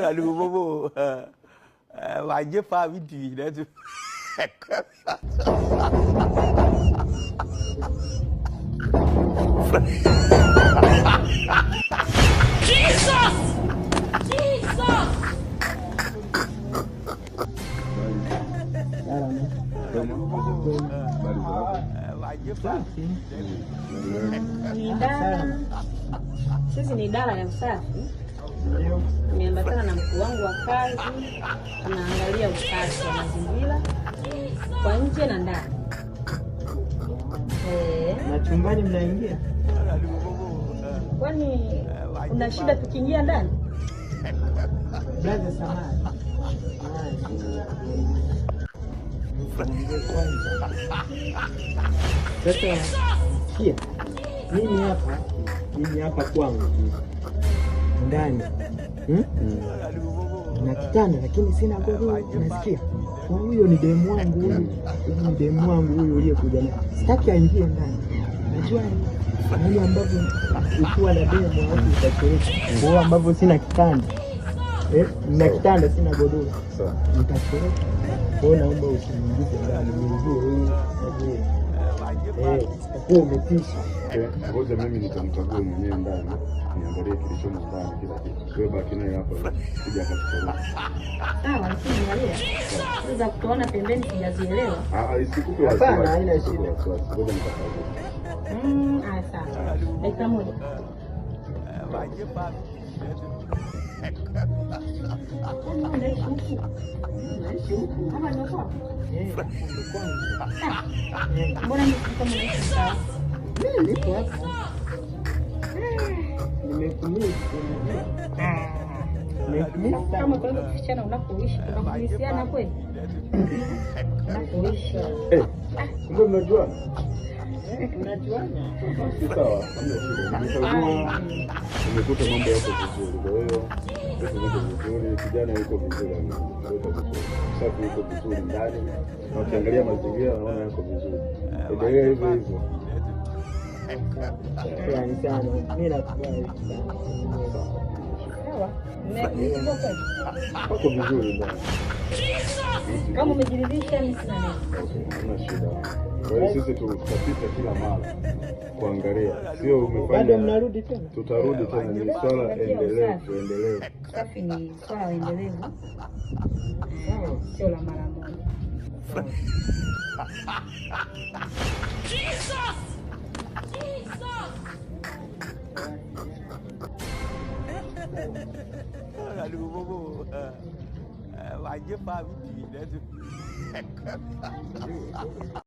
Aduh bobo. Wajib pa video dah tu. Jesus! Jesus! Sisi ni idara ya usafi. Nimeambatana na mkuu wangu wa kazi, tunaangalia usafi wa mazingira kwa nje na ndani. Na chumbani mnaingia? Kwani una shida tukiingia ndani? Blaza samani. Sasa kia mimi hapa kwangu ndani na kitanda, lakini sina godoro. Unasikia? Huyo ni demu wangu huyu, ni demu wangu huyu uliyekuja naye. Sitaki aingie ndani. Najua ni ambavyo ukiwa na demu au utachoreka, kwa ambavyo sina kitanda. Na kitanda sina godoro. Sawa. Nitachoreka. Kwa naomba usiniingize ndani, niingie huyu. Kwa umetisha. Ngoja mimi nitamchagua mwenyewe ndani, niangalie kilichomo ndani kila kitu. Wewe baki naye hapa kuja akachukua. Sawa, niangalia. Sasa kutoona pembeni sijazielewa. Isikupe hapana, haina shida. Ngoja nikakague. Sawa. Dakika moja. Wajib pa. Mbona kama unaishi sawa? Mimi niko hapa. Nimekumisi. Kama kwa kufichana unapoishi, tunakumisiana kweli? Unapoishi. Ndio mnajua? Unajuana? Sawa, nimechagua. Nimekuta mambo yako vizuri. Kwa hiyo vitu viko vizuri, kijana yuko vizuri, ameweka vizuri. Safi yuko vizuri ndani. Na ukiangalia mazingira naona yako vizuri. Endelea hivyo hivyo. Asante sana. Mimi nakubali. Sawa. Wako vizuri ndani. Kama umejiridhisha mimi sina neno. Hamna shida. Kwa hiyo sisi tutapita kila mara kuangalia. Sio umefanya. Bado mnarudi tena? Tutarudi tena, ni swala endelevu. Safi ni swala endelevu. Sawa, sio la mara moja. Jesus! Aduh bobo. Wajib pa video dah tu.